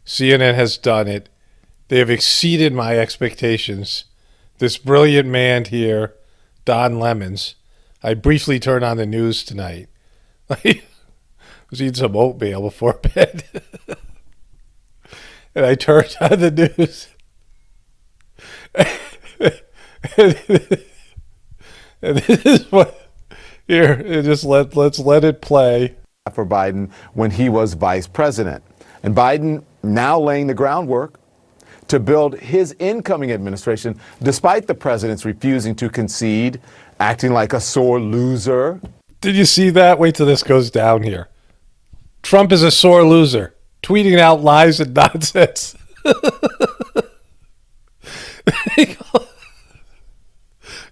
CNN has done it. They have exceeded my expectations. This brilliant man here, Don Lemons. I briefly turned on the news tonight. I was eating some oatmeal before bed. And I turned on the news. And this is what, here, just let's let it play. For Biden when he was vice president. And Biden now laying the groundwork to build his incoming administration, despite the president's refusing to concede, acting like a sore loser. Did you see that? Wait till this goes down here. Trump is a sore loser, tweeting out lies and nonsense.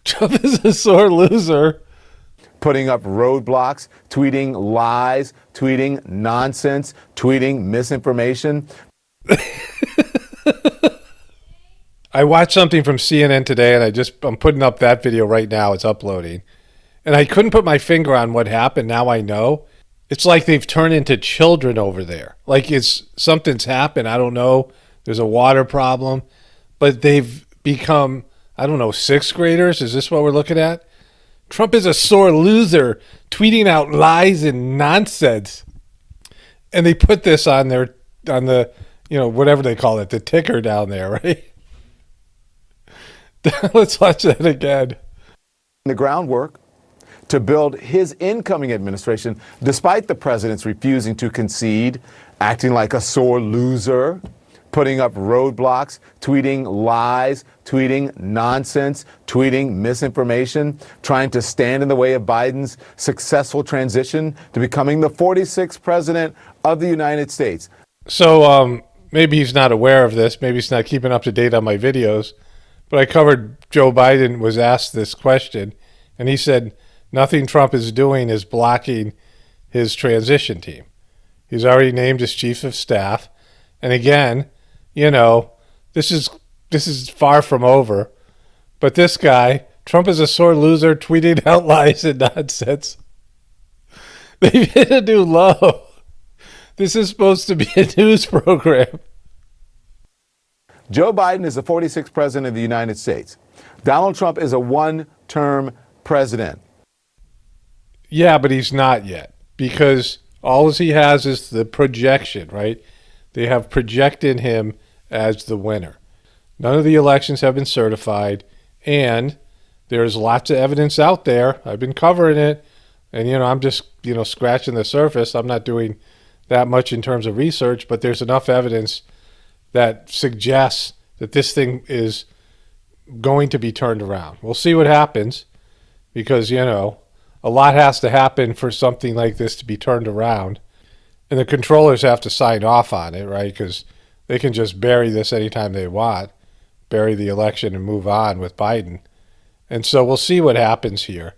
Trump is a sore loser. Putting up roadblocks, tweeting lies, tweeting nonsense, tweeting misinformation. I watched something from CNN today, and I'm putting up that video right now. It's uploading. And I couldn't put my finger on what happened. Now I know. It's like they've turned into children over there. Like something's happened. I don't know. There's a water problem. But they've become, I don't know, sixth graders? Is this what we're looking at? Trump is a sore loser, tweeting out lies and nonsense. And they put this on the, whatever they call it, the ticker down there, right? Let's watch that again. The groundwork to build his incoming administration, despite the president's refusing to concede, acting like a sore loser, putting up roadblocks, tweeting lies, tweeting nonsense, tweeting misinformation, trying to stand in the way of Biden's successful transition to becoming the 46th president of the United States. So maybe he's not aware of this. Maybe he's not keeping up to date on my videos. But I covered Joe Biden was asked this question, and he said nothing Trump is doing is blocking his transition team. He's already named his chief of staff. And again, this is far from over. But this guy, Trump is a sore loser, tweeting out lies and nonsense. They've hit a new low. This is supposed to be a news program. Joe Biden is the 46th president of the United States. Donald Trump is a one-term president. Yeah, but he's not yet, because all he has is the projection, right? They have projected him as the winner. None of the elections have been certified, and there's lots of evidence out there. I've been covering it, and, I'm just, scratching the surface. I'm not doing that much in terms of research, but there's enough evidence that suggests that this thing is going to be turned around. We'll see what happens, because, a lot has to happen for something like this to be turned around. And the controllers have to sign off on it, right? Because they can just bury this anytime they want, bury the election and move on with Biden. And so we'll see what happens here.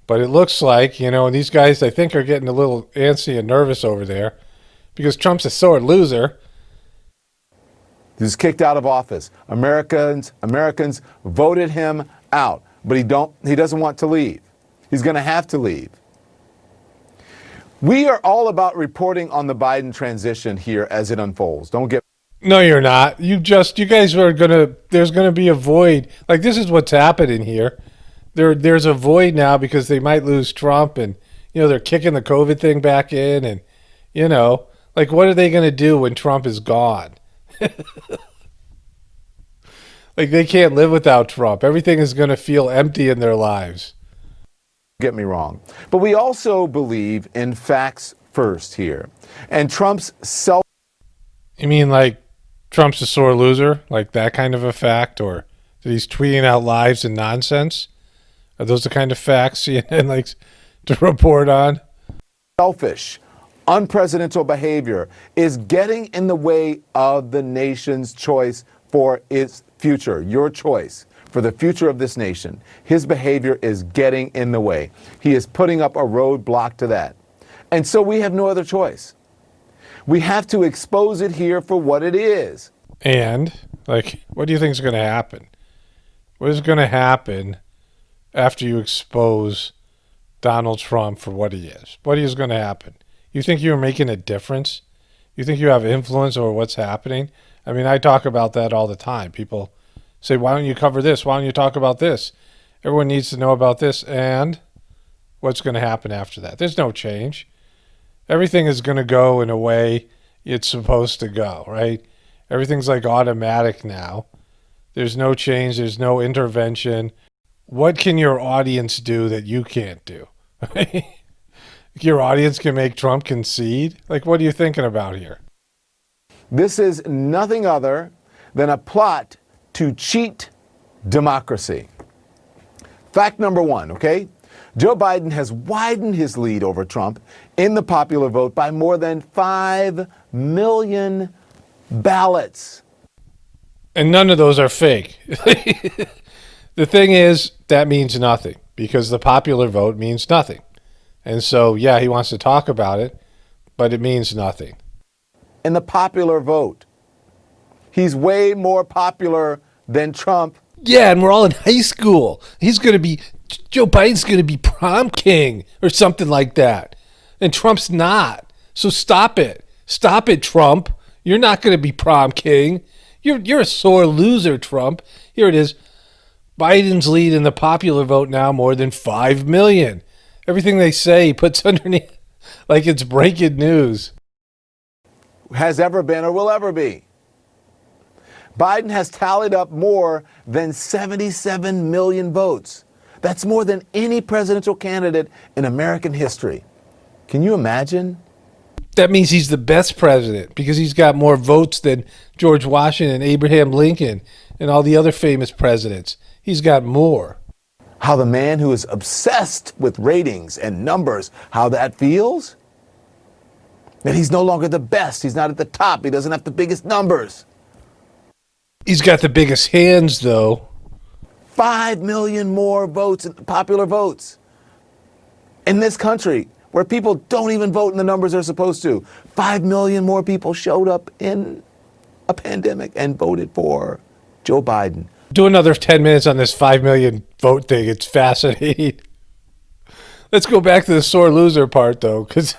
But it looks like, and these guys, I think, are getting a little antsy and nervous over there because Trump's a sore loser. He was kicked out of office. Americans voted him out, but he doesn't want to leave. He's going to have to leave. We are all about reporting on the Biden transition here as it unfolds. No, you're not. You guys are there's going to be a void. Like, this is what's happening here. There's a void now because they might lose Trump, and, they're kicking the COVID thing back in, and, what are they going to do when Trump is gone? Like, they can't live without Trump. Everything is going to feel empty in their lives. Get me wrong. But we also believe in facts first here. And Trump's You mean like Trump's a sore loser? Like that kind of a fact? Or that he's tweeting out lies and nonsense? Are those the kind of facts CNN likes to report on? Selfish, unpresidential behavior is getting in the way of the nation's choice for its future. Your choice for the future of this nation. His behavior is getting in the way. He is putting up a roadblock to that. And so we have no other choice. We have to expose it here for what it is. And, what do you think is going to happen? What is going to happen after you expose Donald Trump for what he is? What is going to happen? You think you're making a difference? You think you have influence over what's happening? I mean, I talk about that all the time. People say, why don't you cover this? Why don't you talk about this? Everyone needs to know about this. And what's going to happen after that? There's no change. Everything is going to go in a way it's supposed to go, right? Everything's like automatic now. There's no change. There's no intervention. What can your audience do that you can't do? Your audience can make Trump concede? Like, what are you thinking about here? This is nothing other than a plot to cheat democracy. Fact number one, okay? Joe Biden has widened his lead over Trump in the popular vote by more than 5 million ballots. And none of those are fake. The thing is, that means nothing because the popular vote means nothing. And so, yeah, he wants to talk about it, but it means nothing. In the popular vote, he's way more popular than Trump. Yeah, and we're all in high school. Joe Biden's going to be prom king or something like that. And Trump's not. So stop it. Stop it, Trump. You're not going to be prom king. You're a sore loser, Trump. Here it is. Biden's lead in the popular vote now more than 5 million. Everything they say he puts underneath like it's breaking news. Has ever been or will ever be. Biden has tallied up more than 77 million votes. That's more than any presidential candidate in American history. Can you imagine? That means he's the best president because he's got more votes than George Washington, Abraham Lincoln, and all the other famous presidents. He's got more. How the man who is obsessed with ratings and numbers, how that feels? That he's no longer the best. He's not at the top. He doesn't have the biggest numbers. He's got the biggest hands, though. 5 million more votes, popular votes. In this country, where people don't even vote in the numbers they're supposed to, 5 million more people showed up in a pandemic and voted for Joe Biden. Do another 10 minutes on this 5 million vote thing. It's fascinating. Let's go back to the sore loser part, though, because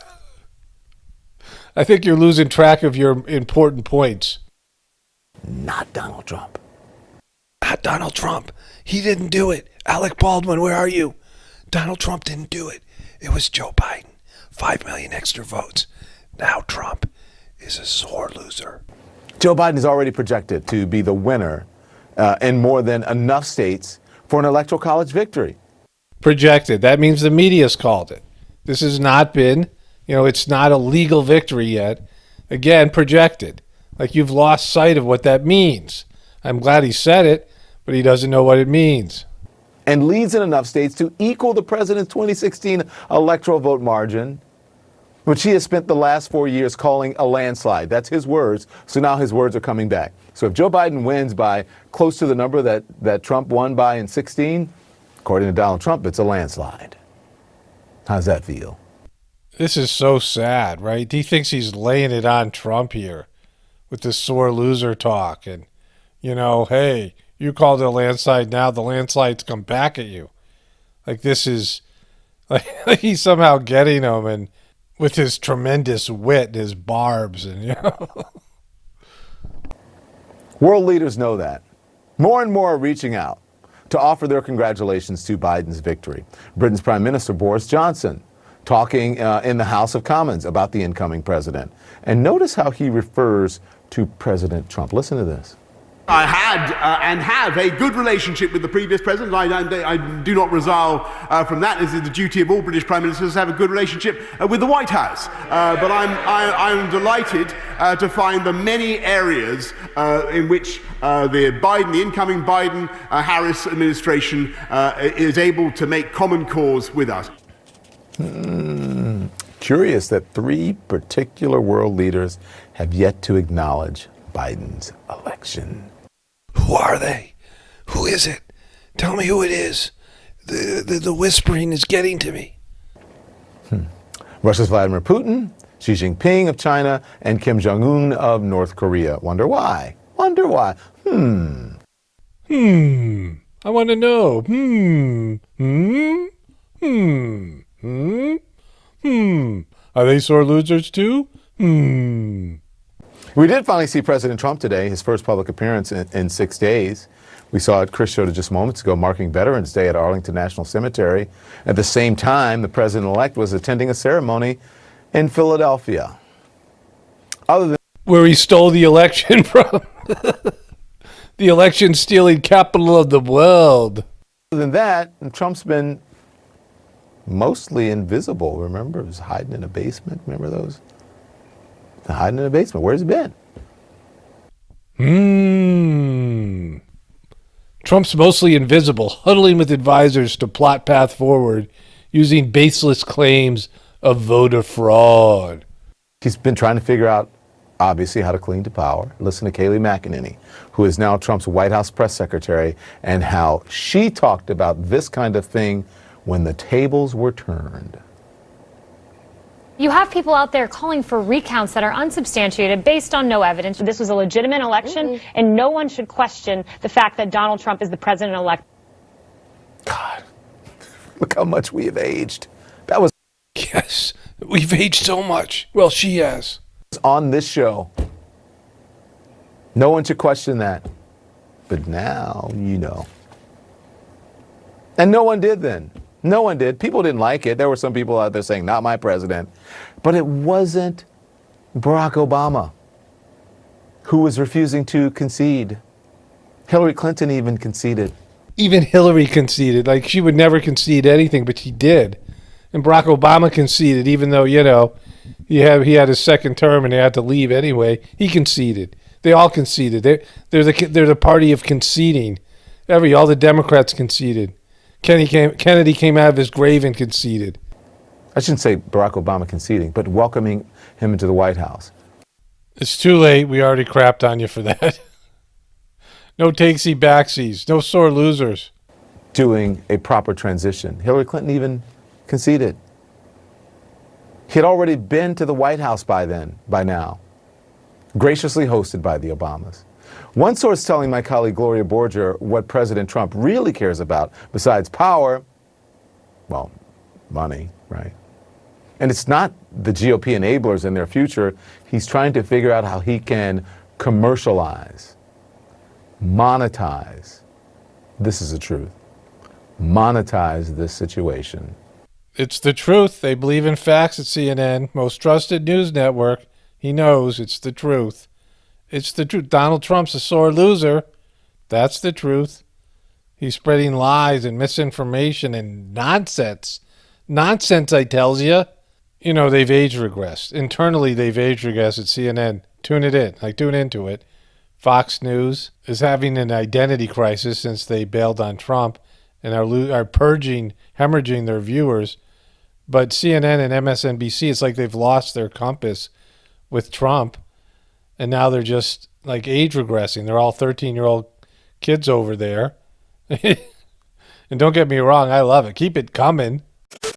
I think you're losing track of your important points. Not Donald Trump. Not Donald Trump. He didn't do it. Alec Baldwin, where are you? Donald Trump didn't do it. It was Joe Biden. 5 million extra votes. Now Trump is a sore loser. Joe Biden is already projected to be the winner in more than enough states for an electoral college victory. Projected. That means the media's called it. This has not been, it's not a legal victory yet. Again, projected. Like you've lost sight of what that means. I'm glad he said it, but he doesn't know what it means. And leads in enough states to equal the president's 2016 electoral vote margin, which he has spent the last 4 years calling a landslide. That's his words. So now his words are coming back. So if Joe Biden wins by close to the number that Trump won by in 16, according to Donald Trump, it's a landslide. How's that feel? This is so sad, right? He thinks he's laying it on Trump here with this sore loser talk. And, hey, you called it a landslide. Now the landslide's come back at you. Like this is like he's somehow getting him and with his tremendous wit and his barbs and World leaders know that. More and more are reaching out to offer their congratulations to Biden's victory. Britain's Prime Minister Boris Johnson talking in the House of Commons about the incoming president. And notice how he refers to President Trump. Listen to this. I had and have a good relationship with the previous president. I do not resile from that. This is the duty of all British Prime Ministers to have a good relationship with the White House. But I'm delighted to find the many areas in which the incoming Biden-Harris administration is able to make common cause with us. Curious that 3 particular world leaders have yet to acknowledge Biden's election. Who are they? Who is it? Tell me who it is. The whispering is getting to me. Russia's Vladimir Putin, Xi Jinping of China, and Kim Jong-un of North Korea. Wonder why? I want to know. Are they sore losers too? We did finally see President Trump today, his first public appearance in 6 days. We saw it, Chris showed it just moments ago, marking Veterans Day at Arlington National Cemetery. At the same time, the president-elect was attending a ceremony in Philadelphia. Other than Where he stole the election from. The election stealing capital of the world. Other than that, Trump's been mostly invisible. Remember, he was hiding in a basement. Remember those? Hiding in a basement. Where's he been? Trump's mostly invisible, huddling with advisors to plot path forward using baseless claims of voter fraud. He's been trying to figure out, obviously, how to cling to power. Listen to Kayleigh McEnany, who is now Trump's White House press secretary, and how she talked about this kind of thing when the tables were turned. You have people out there calling for recounts that are unsubstantiated based on no evidence. This was a legitimate election, and no one should question the fact that Donald Trump is the president-elect. God, look how much we have aged. That was Yes, we've aged so much. Well, she has. on this show. No one should question that. But now, you know. And no one did then. No one did. People didn't like it. There were some people out there saying, not my president. But it wasn't Barack Obama who was refusing to concede. Hillary Clinton even conceded. Even Hillary conceded. Like, she would never concede anything, but she did. And Barack Obama conceded, even though, you know, he had his second term and he had to leave anyway. He conceded. They all conceded. They're the party of conceding. All the Democrats conceded. Kennedy came out of his grave and conceded. I shouldn't say Barack Obama conceding, but welcoming him into the White House. It's too late. We already crapped on you for that. No takesy backsies. No sore losers. Doing a proper transition. Hillary Clinton even conceded. He had already been to the White House by now, graciously hosted by the Obamas. One source telling my colleague Gloria Borger what President Trump really cares about, besides power, well, money, right? And it's not the GOP enablers and their future. He's trying to figure out how he can commercialize, monetize, this is the truth, monetize this situation. It's the truth. They believe in facts at CNN, most trusted news network. He knows it's the truth. It's the truth. Donald Trump's a sore loser. That's the truth. He's spreading lies and misinformation and nonsense. Nonsense, I tells you. You know, they've age regressed. Internally, they've age regressed at CNN. Tune it in. Like, tune into it. Fox News is having an identity crisis since they bailed on Trump and are hemorrhaging their viewers. But CNN and MSNBC, it's like they've lost their compass with Trump. And now they're just like age regressing. They're all 13-year-old kids over there. And don't get me wrong, I love it. Keep it coming.